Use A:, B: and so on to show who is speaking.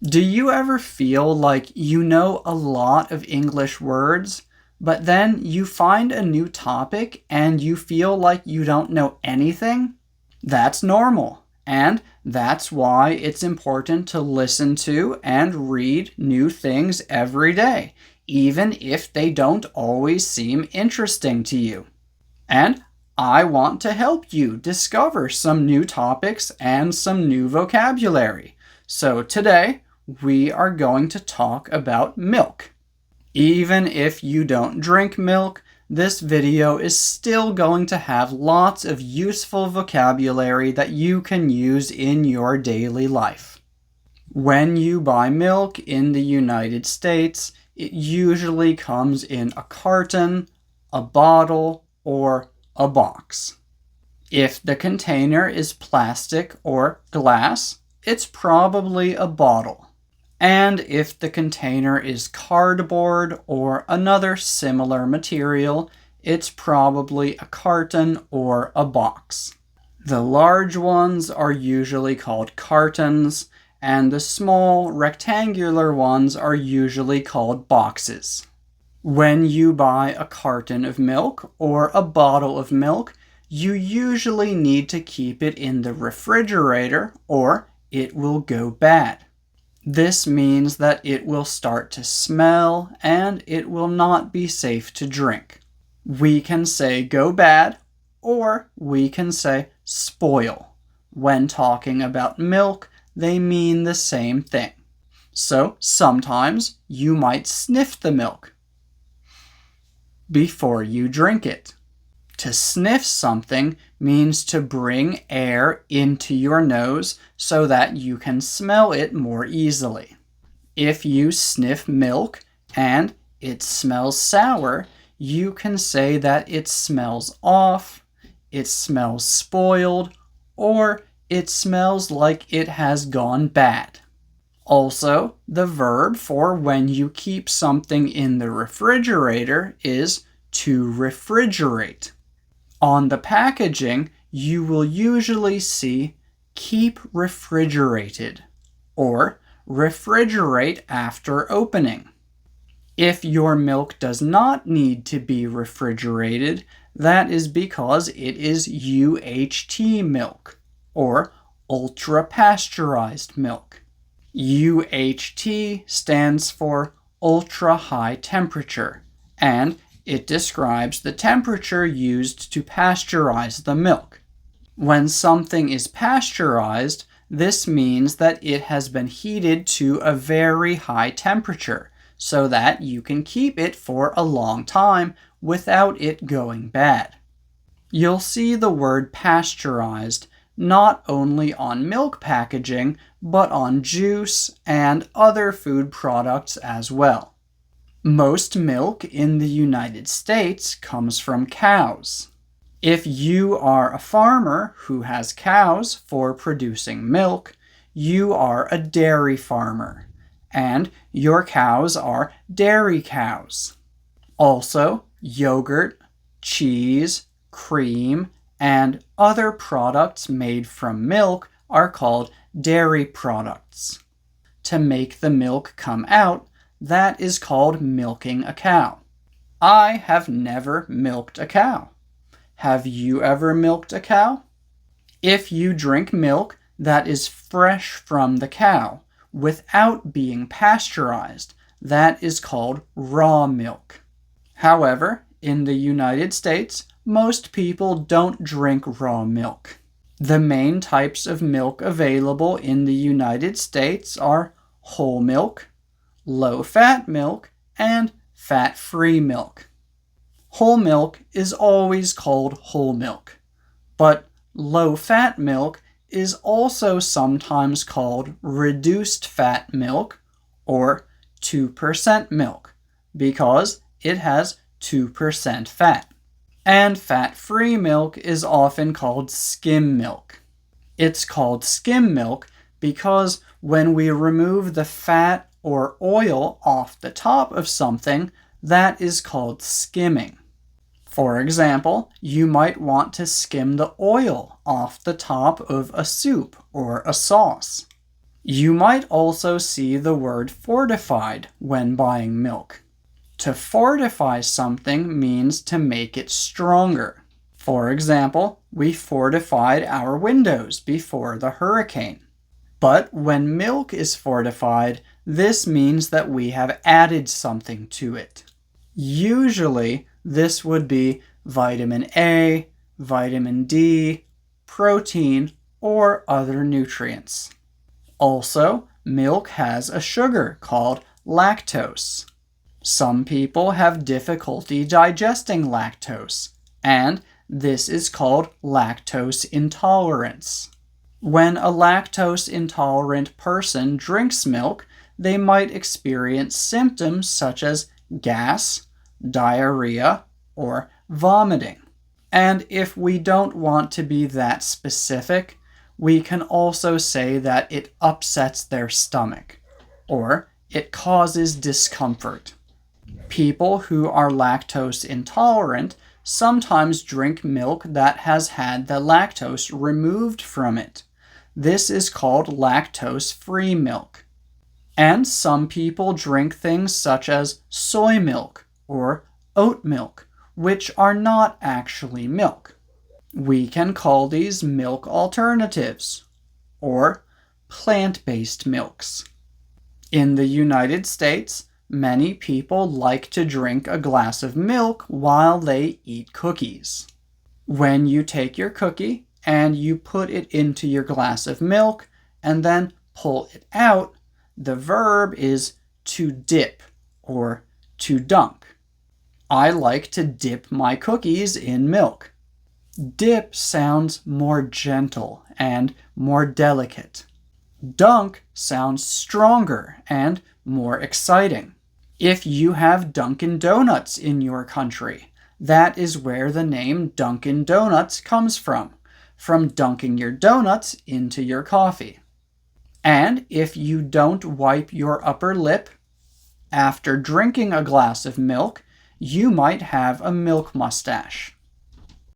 A: Do you ever feel like you know a lot of English words, but then you find a new topic and you feel like you don't know anything? That's normal, and that's why it's important to listen to and read new things every day, even if they don't always seem interesting to you. And I want to help you discover some new topics and some new vocabulary. So today, we are going to talk about milk. Even if you don't drink milk, this video is still going to have lots of useful vocabulary that you can use in your daily life. When you buy milk in the United States, it usually comes in a carton, a bottle, or a box. If the container is plastic or glass, it's probably a bottle. And if the container is cardboard or another similar material, it's probably a carton or a box. The large ones are usually called cartons, and the small rectangular ones are usually called boxes. When you buy a carton of milk or a bottle of milk, you usually need to keep it in the refrigerator or it will go bad. This means that it will start to smell and it will not be safe to drink. We can say go bad or we can say spoil. When talking about milk, they mean the same thing. So sometimes you might sniff the milk before you drink it. To sniff something means to bring air into your nose so that you can smell it more easily. If you sniff milk and it smells sour, you can say that it smells off, it smells spoiled, or it smells like it has gone bad. Also, the verb for when you keep something in the refrigerator is to refrigerate. On the packaging, you will usually see keep refrigerated or refrigerate after opening. If your milk does not need to be refrigerated, that is because it is UHT milk or ultra pasteurized milk. UHT stands for ultra high temperature, and it describes the temperature used to pasteurize the milk. When something is pasteurized, this means that it has been heated to a very high temperature so that you can keep it for a long time without it going bad. You'll see the word pasteurized not only on milk packaging, but on juice and other food products as well. Most milk in the United States comes from cows. If you are a farmer who has cows for producing milk, you are a dairy farmer, and your cows are dairy cows. Also, yogurt, cheese, cream, and other products made from milk are called dairy products. To make the milk come out, that is called milking a cow. I have never milked a cow. Have you ever milked a cow? If you drink milk that is fresh from the cow without being pasteurized, that is called raw milk. However, in the United States, most people don't drink raw milk. The main types of milk available in the United States are whole milk, low-fat milk, and fat-free milk. Whole milk is always called whole milk, but low-fat milk is also sometimes called reduced-fat milk or 2% milk because it has 2% fat. And fat-free milk is often called skim milk. It's called skim milk because when we remove the fat or oil off the top of something, that is called skimming. For example, you might want to skim the oil off the top of a soup or a sauce. You might also see the word fortified when buying milk. To fortify something means to make it stronger. For example, we fortified our windows before the hurricane. But when milk is fortified, this means that we have added something to it. Usually, this would be vitamin A, vitamin D, protein, or other nutrients. Also, milk has a sugar called lactose. Some people have difficulty digesting lactose, and this is called lactose intolerance. When a lactose intolerant person drinks milk, they might experience symptoms such as gas, diarrhea, or vomiting. And if we don't want to be that specific, we can also say that it upsets their stomach, or it causes discomfort. People who are lactose intolerant sometimes drink milk that has had the lactose removed from it. This is called lactose-free milk. And some people drink things such as soy milk or oat milk, which are not actually milk. We can call these milk alternatives, or plant-based milks. In the United States, many people like to drink a glass of milk while they eat cookies. When you take your cookie and you put it into your glass of milk and then pull it out, the verb is to dip or to dunk. I like to dip my cookies in milk. Dip sounds more gentle and more delicate. Dunk sounds stronger and more exciting. If you have Dunkin' Donuts in your country, that is where the name Dunkin' Donuts comes from dunking your donuts into your coffee. And if you don't wipe your upper lip after drinking a glass of milk, you might have a milk mustache.